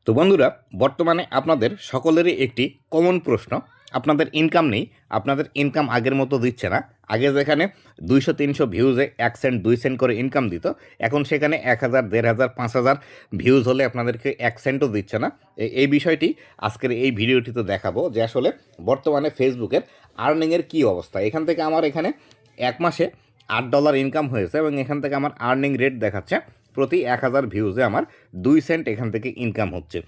তো বন্ধুরা, বর্তমানে আপনাদের সকলেরই একটি কমন প্রশ্ন, আপনাদের ইনকাম নেই, আপনাদের ইনকাম আগের মতো দিচ্ছে না। আগে যেখানে 200-300 ভিউজে 1 সেন্ট 2 সেন্ট করে ইনকাম দিত, এখন সেখানে 1000, 1500, 5000 ভিউজ হলে আপনাদেরকে 1 সেন্টও দিচ্ছে না। এই বিষয়টি আজকের এই ভিডিওটিতে দেখাবো যে আসলে বর্তমানে ফেসবুকের আর্নিংয়ের কী অবস্থা। এখান থেকে আমার এখানে এক মাসে $8 ইনকাম হয়েছে এবং এখান থেকে আমার আর্নিং রেট দেখাচ্ছে প্রতি 1000 ভিউজে আমার 2 সেন্ট এখান থেকে ইনকাম হচ্ছে।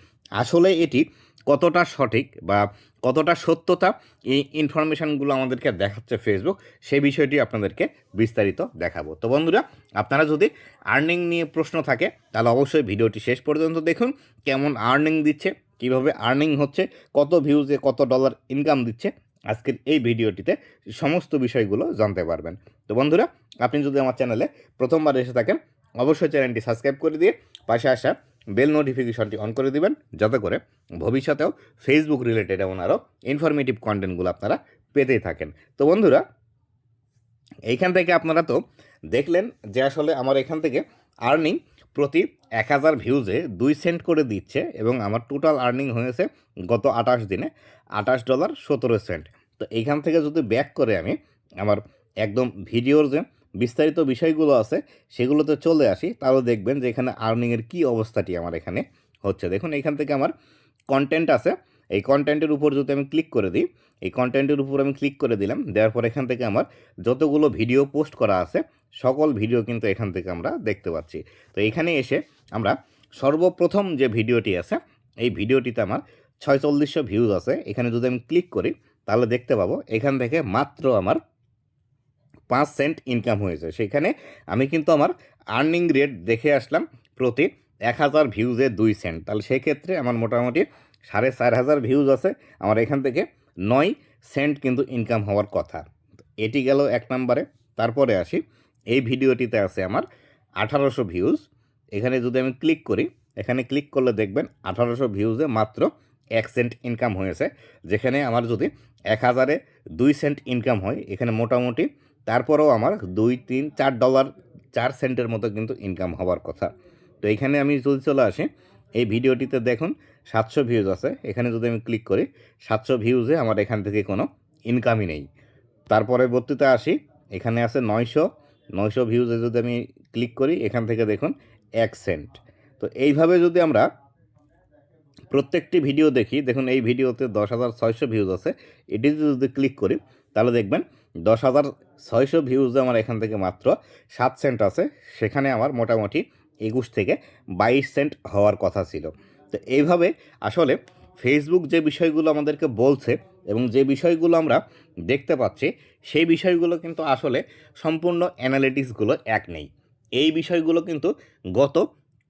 আসলে এটি কতটা সঠিক বা কতটা সত্যতা এই ইনফরমেশানগুলো আমাদেরকে দেখাচ্ছে ফেসবুক, সেই বিষয়টি আপনাদেরকে বিস্তারিত দেখাবো। তো বন্ধুরা, আপনারা যদি আর্নিং নিয়ে প্রশ্ন থাকে তাহলে অবশ্যই ভিডিওটি শেষ পর্যন্ত দেখুন। কেমন আর্নিং দিচ্ছে, কিভাবে আর্নিং হচ্ছে, কত ভিউজে কত ডলার ইনকাম দিচ্ছে, আজকের এই ভিডিওটিতে সমস্ত বিষয়গুলো জানতে পারবেন। তো বন্ধুরা, আপনি যদি আমার চ্যানেলে প্রথমবার এসে থাকেন অবশ্যই চ্যানেলটি সাবস্ক্রাইব করে দিয়ে পাশে আসা বেল নোটিফিকেশনটি অন করে দিবেন, যাতে করে ভবিষ্যতেও ফেসবুক রিলেটেড এমন আরও ইনফরমেটিভ কন্টেন্টগুলো আপনারা পেতেই থাকেন। তো বন্ধুরা, এইখান থেকে আপনারা তো দেখলেন যে আসলে আমার এখান থেকে আর্নিং প্রতি 1000 ভিউজে 2 সেন্ট করে দিচ্ছে এবং আমার টোটাল আর্নিং হয়েছে গত 28 দিনে $28.17। তো এইখান থেকে যদি ব্যাক করে আমি আমার একদম ভিডিওর যে বিস্তারিত বিষয়গুলো আছে সেগুলোতে চলে আসি, তাহলে দেখবেন যে এখানে আর্নিংয়ের কী অবস্থাটি আমার এখানে হচ্ছে। দেখুন, এইখান থেকে আমার কন্টেন্ট আছে, এই কন্টেন্টের উপর যদি আমি ক্লিক করে দিই, এই কন্টেন্টের উপর আমি ক্লিক করে দিলাম, দেওয়ার পর এখান থেকে আমার যতগুলো ভিডিও পোস্ট করা আছে সকল ভিডিও কিন্তু এখান থেকে আমরা দেখতে পাচ্ছি। তো এখানে এসে আমরা সর্বপ্রথম যে ভিডিওটি আছে এই ভিডিওটিতে আমার 4600 ভিউজ আছে। এখানে যদি আমি ক্লিক করি তাহলে দেখতে পাবো এখান থেকে মাত্র আমার 5 সেন্ট ইনকাম হয়েছে। সেখানে আমি কিন্তু আমার আর্নিং রেট দেখে আসলাম প্রতি 1000 ভিউজে 2 সেন্ট। তাহলে সেক্ষেত্রে আমার মোটামুটি 4500 ভিউজ আছে, আমার এখান থেকে 9 সেন্ট কিন্তু ইনকাম হওয়ার কথা। এটি গেল এক নম্বরে। তারপরে আসি, এই ভিডিওটিতে আছে আমার 1800 ভিউজ। এখানে যদি আমি ক্লিক করি, এখানে ক্লিক করলে দেখবেন 1800 ভিউজে মাত্র 1 সেন্ট ইনকাম হয়েছে। যেখানে আমার যদি 1000-এ 2 সেন্ট ইনকাম হয়, এখানে মোটামুটি তারপরেও আমার $2, $3, $4, 4 সেন্টের মতো কিন্তু ইনকাম হওয়ার কথা। তো এখানে আমি যদি চলে আসি, এই ভিডিওটিতে দেখুন 700 ভিউজ আছে। এখানে যদি আমি ক্লিক করি, 700 ভিউজে আমার এখান থেকে কোনো ইনকামই নেই। তার পরবর্তীতে আসি, এখানে আছে 900 ভিউজে যদি আমি ক্লিক করি, এখান থেকে দেখুন 1 সেন্ট। তো এইভাবে যদি আমরা প্রত্যেকটি ভিডিও দেখি, দেখুন এই ভিডিওতে 10,600 ভিউজ আছে, এটিতে যদি ক্লিক করি তাহলে দেখবেন 10,600 ভিউজে আমার এখান থেকে মাত্র 7 সেন্ট আছে। সেখানে আমার মোটামুটি 21 থেকে 22 সেন্ট হওয়ার কথা ছিল। তো এইভাবে আসলে ফেসবুক যে বিষয়গুলো আমাদেরকে বলছে এবং যে বিষয়গুলো আমরা দেখতে পাচ্ছি সেই বিষয়গুলো কিন্তু আসলে সম্পূর্ণ অ্যানালিটিক্সগুলো এক নেই। এই বিষয়গুলো কিন্তু গত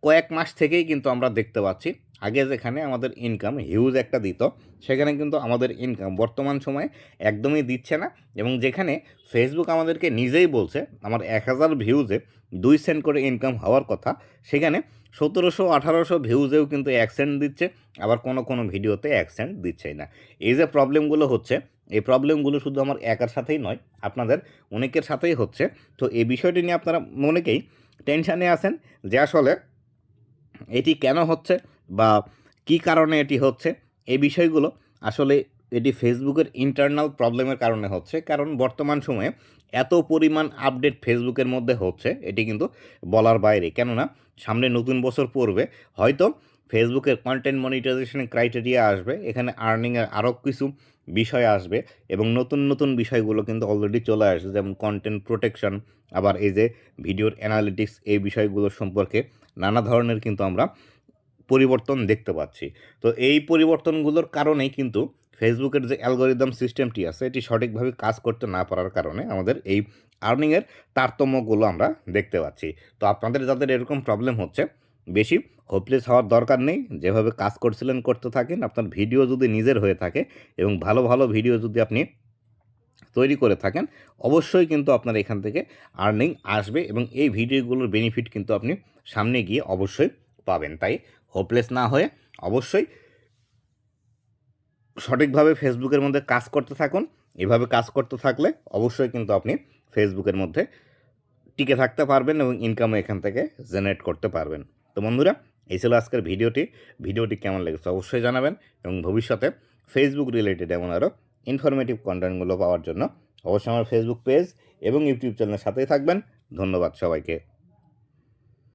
কয়েক মাস থেকেই কিন্তু আমরা দেখতে পাচ্ছি। আগে যেখানে আমাদের ইনকাম হিউজ একটা দিত, সেখানে কিন্তু আমাদের ইনকাম বর্তমান সময়ে একদমই দিচ্ছে না। এবং যেখানে ফেসবুক আমাদেরকে নিজেই বলছে আমার 1000 ভিউজে 2 সেন্ট করে ইনকাম হওয়ার কথা, সেখানে 1700-1800 ভিউজেও কিন্তু 1 সেন্ট দিচ্ছে, আবার কোনো কোনো ভিডিওতে 1 সেন্ট দিচ্ছেই না। এই যে প্রবলেমগুলো হচ্ছে, এই প্রবলেমগুলো শুধু আমার একার সাথেই নয়, আপনাদের অনেকের সাথেই হচ্ছে। তো এই বিষয়টি নিয়ে আপনারা অনেকেই টেনশানে আছেন যে আসলে এটি কেন হচ্ছে বা কী কারণে এটি হচ্ছে। এই বিষয়গুলো আসলে এটি ফেসবুকের ইন্টারনাল প্রবলেমের কারণে হচ্ছে। কারণ বর্তমান সময়ে এত পরিমাণ আপডেট ফেসবুকের মধ্যে হচ্ছে, এটি কিন্তু বলার বাইরে। কেননা সামনে নতুন বছর পড়বে, হয়তো ফেসবুকের কন্টেন্ট মনিটাইজেশন ক্রাইটেরিয়া আসবে, এখানে আর্নিংয়ের আরও কিছু বিষয় আসবে এবং নতুন নতুন বিষয়গুলো কিন্তু অলরেডি চলে আসছে, যেমন কন্টেন্ট প্রোটেকশন, আবার এই যে ভিডিওর অ্যানালিটিক্স, এই বিষয়গুলো সম্পর্কে নানা ধরনের কিন্তু আমরা পরিবর্তন দেখতে পাচ্ছি। তো এই পরিবর্তনগুলোর কারণেই কিন্তু ফেসবুকের যে অ্যালগরিদম সিস্টেমটি আছে এটি সঠিকভাবে কাজ করতে না পারার কারণে আমাদের এই আর্নিংয়ের তারতম্যগুলো আমরা দেখতে পাচ্ছি। তো আপনাদের যাদের এরকম প্রবলেম হচ্ছে, বেশি হোপলেস হওয়ার দরকার নেই। যেভাবে কাজ করছিলেন করতে থাকেন। আপনার ভিডিও যদি নিজের হয়ে থাকে এবং ভালো ভালো ভিডিও যদি আপনি তৈরি করে থাকেন, অবশ্যই কিন্তু আপনার এখান থেকে আর্নিং আসবে এবং এই ভিডিওগুলোর বেনিফিট কিন্তু আপনি সামনে গিয়ে অবশ্যই পাবেন। তাই হোপলেস না হয়ে অবশ্যই সঠিকভাবে ফেসবুকের মধ্যে কাজ করতে থাকুন। এভাবে কাজ করতে থাকলে অবশ্যই কিন্তু আপনি ফেসবুকের মধ্যে টিকে থাকতে পারবেন এবং ইনকামও এখান থেকে জেনারেট করতে পারবেন। তো বন্ধুরা, এই ছিল আজকের ভিডিওটি কেমন লেগেছে অবশ্যই জানাবেন এবং ভবিষ্যতে ফেসবুক রিলেটেড এমন আরও ইনফরমেটিভ কন্টেন্টগুলো পাওয়ার জন্য অবশ্যই আমার ফেসবুক পেজ এবং ইউটিউব চ্যানেলের সাথেই থাকবেন। ধন্যবাদ সবাইকে।